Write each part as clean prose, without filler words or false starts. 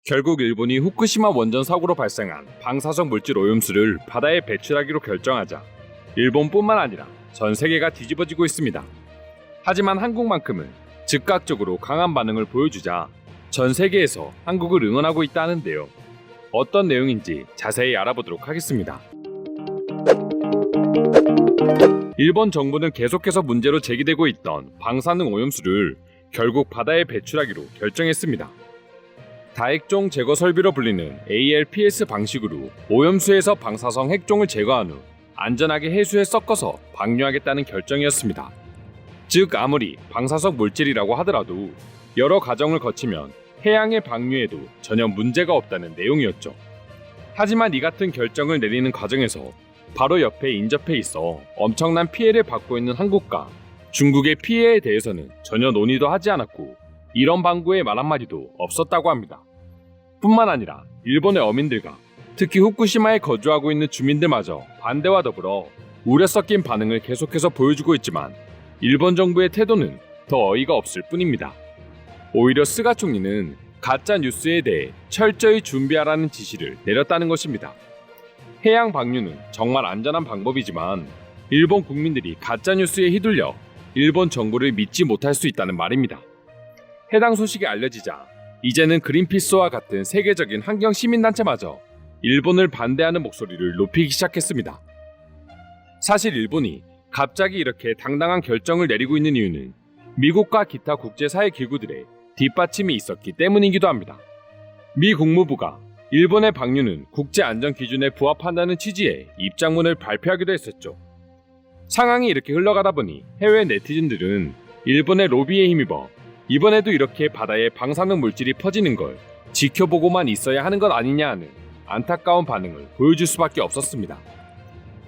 결국 일본이 후쿠시마 원전 사고로 발생한 방사성 물질 오염수를 바다에 배출하기로 결정하자 일본뿐만 아니라 전 세계가 뒤집어지고 있습니다. 하지만 한국만큼은 즉각적으로 강한 반응을 보여주자 전 세계에서 한국을 응원하고 있다는데요. 어떤 내용인지 자세히 알아보도록 하겠습니다. 일본 정부는 계속해서 문제로 제기되고 있던 방사능 오염수를 결국 바다에 배출하기로 결정했습니다. 다액종 제거 설비로 불리는 ALPS 방식으로 오염수에서 방사성 핵종을 제거한 후 안전하게 해수에 섞어서 방류하겠다는 결정이었습니다. 즉 아무리 방사성 물질이라고 하더라도 여러 과정을 거치면 해양의 방류에도 전혀 문제가 없다는 내용이었죠. 하지만 이 같은 결정을 내리는 과정에서 바로 옆에 인접해 있어 엄청난 피해를 받고 있는 한국과 중국의 피해에 대해서는 전혀 논의도 하지 않았고 이런 방구의 말 한마디도 없었다고 합니다. 뿐만 아니라 일본의 어민들과 특히 후쿠시마에 거주하고 있는 주민들마저 반대와 더불어 우려 섞인 반응을 계속해서 보여주고 있지만 일본 정부의 태도는 더 어이가 없을 뿐입니다. 오히려 스가 총리는 가짜 뉴스에 대해 철저히 준비하라는 지시를 내렸다는 것입니다. 해양 방류는 정말 안전한 방법이지만 일본 국민들이 가짜 뉴스에 휘둘려 일본 정부를 믿지 못할 수 있다는 말입니다. 해당 소식이 알려지자 이제는 그린피스와 같은 세계적인 환경 시민단체마저 일본을 반대하는 목소리를 높이기 시작했습니다. 사실 일본이 갑자기 이렇게 당당한 결정을 내리고 있는 이유는 미국과 기타 국제사회 기구들의 뒷받침이 있었기 때문이기도 합니다. 미 국무부가 일본의 방류는 국제안전기준에 부합한다는 취지의 입장문을 발표하기도 했었죠. 상황이 이렇게 흘러가다 보니 해외 네티즌들은 일본의 로비에 힘입어 이번에도 이렇게 바다에 방사능 물질이 퍼지는 걸 지켜보고만 있어야 하는 것 아니냐 하는 안타까운 반응을 보여줄 수밖에 없었습니다.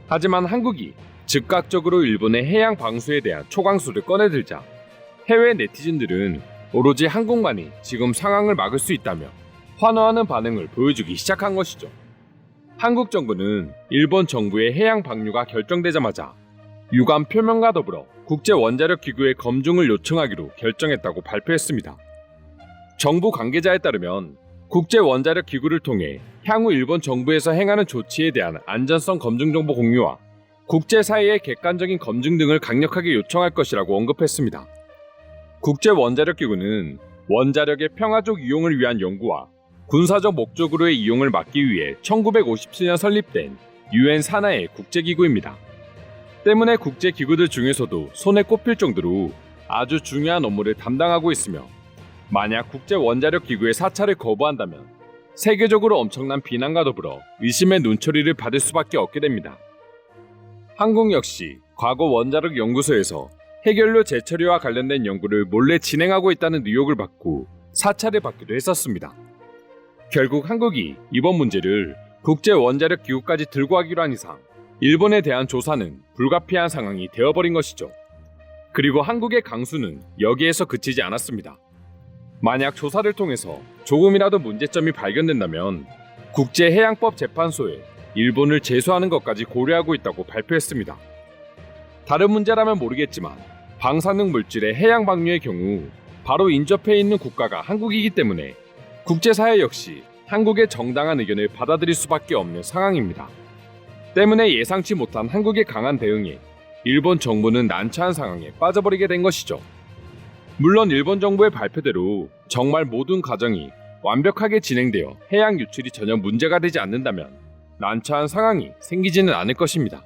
하지만 한국이 즉각적으로 일본의 해양 방수에 대한 초강수를 꺼내들자 해외 네티즌들은 오로지 한국만이 지금 상황을 막을 수 있다며 환호하는 반응을 보여주기 시작한 것이죠. 한국 정부는 일본 정부의 해양 방류가 결정되자마자 유감 표명과 더불어 국제원자력기구의 검증을 요청하기로 결정했다고 발표했습니다. 정부 관계자에 따르면 국제원자력기구를 통해 향후 일본 정부에서 행하는 조치에 대한 안전성 검증 정보 공유와 국제사회의 객관적인 검증 등을 강력하게 요청할 것이라고 언급했습니다. 국제원자력기구는 원자력의 평화적 이용을 위한 연구와 군사적 목적으로의 이용을 막기 위해 1957년 설립된 UN 산하의 국제기구입니다. 때문에 국제기구들 중에서도 손에 꼽힐 정도로 아주 중요한 업무를 담당하고 있으며 만약 국제원자력기구의 사찰을 거부한다면 세계적으로 엄청난 비난과 더불어 의심의 눈초리를 받을 수밖에 없게 됩니다. 한국 역시 과거 원자력 연구소에서 해결료 재처리와 관련된 연구를 몰래 진행하고 있다는 의혹을 받고 사찰을 받기도 했었습니다. 결국 한국이 이번 문제를 국제원자력기구까지 들고 가기로 한 이상 일본에 대한 조사는 불가피한 상황이 되어버린 것이죠. 그리고 한국의 강수는 여기에서 그치지 않았습니다. 만약 조사를 통해서 조금이라도 문제점이 발견된다면 국제해양법재판소에 일본을 제소하는 것까지 고려하고 있다고 발표했습니다. 다른 문제라면 모르겠지만 방사능 물질의 해양 방류의 경우 바로 인접해 있는 국가가 한국이기 때문에 국제사회 역시 한국의 정당한 의견을 받아들일 수밖에 없는 상황입니다. 때문에 예상치 못한 한국의 강한 대응에 일본 정부는 난처한 상황에 빠져버리게 된 것이죠. 물론 일본 정부의 발표대로 정말 모든 과정이 완벽하게 진행되어 해양 유출이 전혀 문제가 되지 않는다면 난처한 상황이 생기지는 않을 것입니다.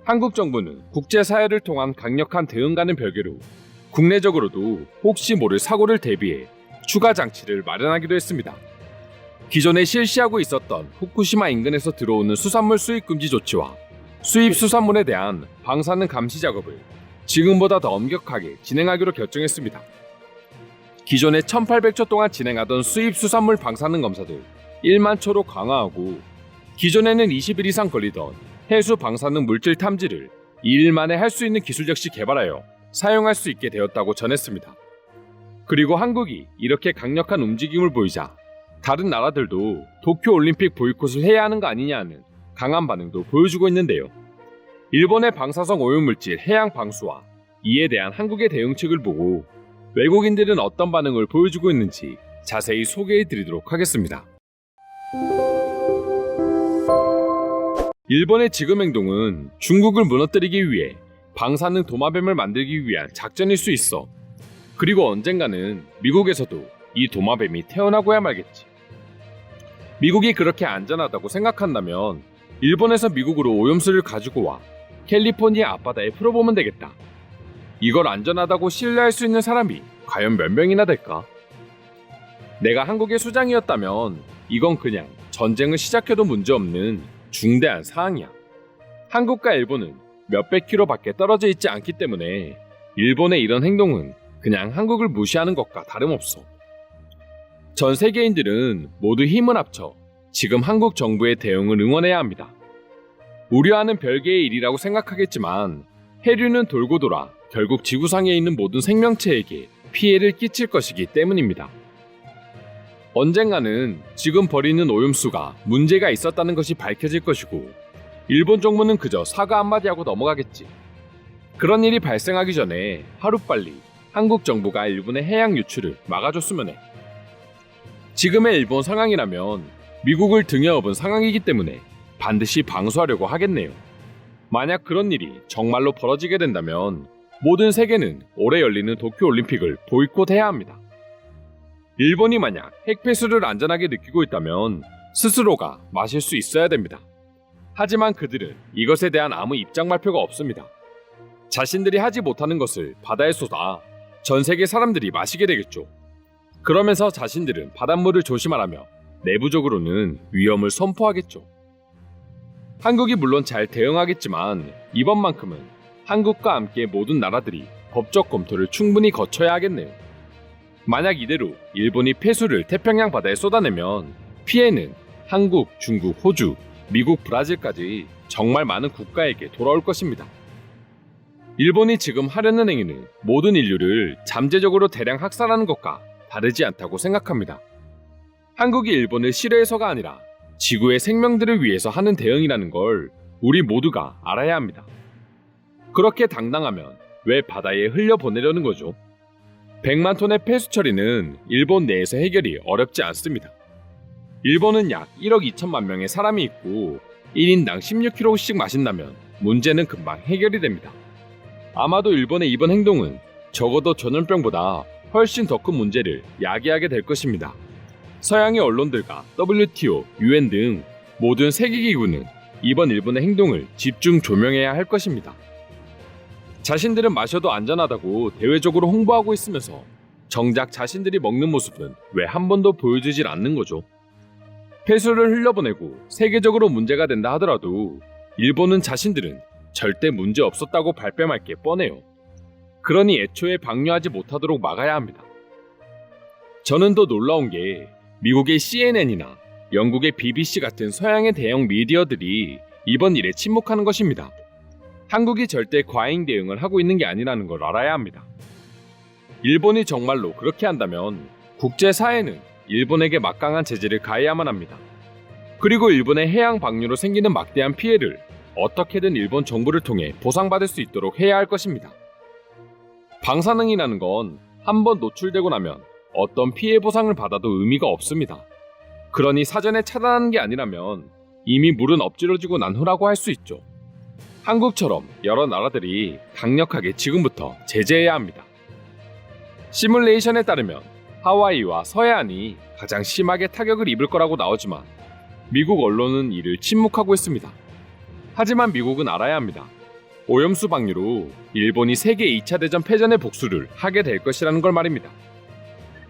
한국 정부는 국제사회를 통한 강력한 대응과는 별개로 국내적으로도 혹시 모를 사고를 대비해 추가 장치를 마련하기도 했습니다. 기존에 실시하고 있었던 후쿠시마 인근에서 들어오는 수산물 수입 금지 조치와 수입 수산물에 대한 방사능 감시 작업을 지금보다 더 엄격하게 진행하기로 결정했습니다. 기존에 1800초 동안 진행하던 수입 수산물 방사능 검사들 1만 초로 강화하고 기존에는 20일 이상 걸리던 해수 방사능 물질 탐지를 2일 만에 할 수 있는 기술 역시 개발하여 사용할 수 있게 되었다고 전했습니다. 그리고 한국이 이렇게 강력한 움직임을 보이자 다른 나라들도 도쿄올림픽 보이콧을 해야 하는 거 아니냐는 강한 반응도 보여주고 있는데요. 일본의 방사성 오염물질 해양 방수와 이에 대한 한국의 대응책을 보고 외국인들은 어떤 반응을 보여주고 있는지 자세히 소개해 드리도록 하겠습니다. 일본의 지금 행동은 중국을 무너뜨리기 위해 방사능 도마뱀을 만들기 위한 작전일 수 있어. 그리고 언젠가는 미국에서도 이 도마뱀이 태어나고야 말겠지. 미국이 그렇게 안전하다고 생각한다면 일본에서 미국으로 오염수를 가지고 와 캘리포니아 앞바다에 풀어보면 되겠다. 이걸 안전하다고 신뢰할 수 있는 사람이 과연 몇 명이나 될까? 내가 한국의 수장이었다면 이건 그냥 전쟁을 시작해도 문제없는 중대한 사항이야. 한국과 일본은 몇백 킬로밖에 떨어져 있지 않기 때문에 일본의 이런 행동은 그냥 한국을 무시하는 것과 다름없어. 전 세계인들은 모두 힘을 합쳐 지금 한국 정부의 대응을 응원해야 합니다. 우려하는 별개의 일이라고 생각하겠지만 해류는 돌고 돌아 결국 지구상에 있는 모든 생명체에게 피해를 끼칠 것이기 때문입니다. 언젠가는 지금 버리는 오염수가 문제가 있었다는 것이 밝혀질 것이고 일본 정부는 그저 사과 한마디 하고 넘어가겠지. 그런 일이 발생하기 전에 하루빨리 한국 정부가 일본의 해양 유출을 막아줬으면 해. 지금의 일본 상황이라면 미국을 등에 업은 상황이기 때문에 반드시 방수하려고 하겠네요. 만약 그런 일이 정말로 벌어지게 된다면 모든 세계는 올해 열리는 도쿄올림픽을 보이콧해야 합니다. 일본이 만약 핵폐수를 안전하게 느끼고 있다면 스스로가 마실 수 있어야 됩니다. 하지만 그들은 이것에 대한 아무 입장 발표가 없습니다. 자신들이 하지 못하는 것을 바다에 쏟아 전 세계 사람들이 마시게 되겠죠. 그러면서 자신들은 바닷물을 조심하라며 내부적으로는 위험을 선포하겠죠. 한국이 물론 잘 대응하겠지만 이번만큼은 한국과 함께 모든 나라들이 법적 검토를 충분히 거쳐야 하겠네요. 만약 이대로 일본이 폐수를 태평양 바다에 쏟아내면 피해는 한국, 중국, 호주, 미국, 브라질까지 정말 많은 국가에게 돌아올 것입니다. 일본이 지금 하려는 행위는 모든 인류를 잠재적으로 대량 학살하는 것과 다르지 않다고 생각합니다. 한국이 일본을 싫어해서가 아니라 지구의 생명들을 위해서 하는 대응이라는 걸 우리 모두가 알아야 합니다. 그렇게 당당하면 왜 바다에 흘려보내려는 거죠? 100만 톤의 폐수 처리는 일본 내에서 해결이 어렵지 않습니다. 일본은 약 1억 2천만 명의 사람이 있고 1인당 16kg씩 마신다면 문제는 금방 해결이 됩니다. 아마도 일본의 이번 행동은 적어도 전염병보다 훨씬 더 큰 문제를 야기하게 될 것입니다. 서양의 언론들과 WTO, UN 등 모든 세계기구는 이번 일본의 행동을 집중 조명해야 할 것입니다. 자신들은 마셔도 안전하다고 대외적으로 홍보하고 있으면서 정작 자신들이 먹는 모습은 왜 한 번도 보여주질 않는 거죠? 폐수를 흘려보내고 세계적으로 문제가 된다 하더라도 일본은 자신들은 절대 문제 없었다고 발뺌할 게 뻔해요. 그러니 애초에 방류하지 못하도록 막아야 합니다. 저는 더 놀라운 게 미국의 CNN이나 영국의 BBC 같은 서양의 대형 미디어들이 이번 일에 침묵하는 것입니다. 한국이 절대 과잉 대응을 하고 있는 게 아니라는 걸 알아야 합니다. 일본이 정말로 그렇게 한다면 국제사회는 일본에게 막강한 제재를 가해야만 합니다. 그리고 일본의 해양 방류로 생기는 막대한 피해를 어떻게든 일본 정부를 통해 보상받을 수 있도록 해야 할 것입니다. 방사능이라는 건 한 번 노출되고 나면 어떤 피해 보상을 받아도 의미가 없습니다. 그러니 사전에 차단하는 게 아니라면 이미 물은 엎질러지고 난 후라고 할 수 있죠. 한국처럼 여러 나라들이 강력하게 지금부터 제재해야 합니다. 시뮬레이션에 따르면 하와이와 서해안이 가장 심하게 타격을 입을 거라고 나오지만 미국 언론은 이를 침묵하고 있습니다. 하지만 미국은 알아야 합니다. 오염수 방류로 일본이 세계 2차 대전 패전의 복수를 하게 될 것이라는 걸 말입니다.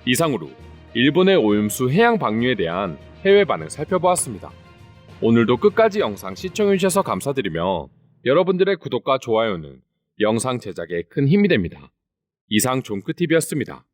이상으로 일본의 오염수 해양 방류에 대한 해외 반응 살펴보았습니다. 오늘도 끝까지 영상 시청해주셔서 감사드리며 여러분들의 구독과 좋아요는 영상 제작에 큰 힘이 됩니다. 이상 종크TV였습니다.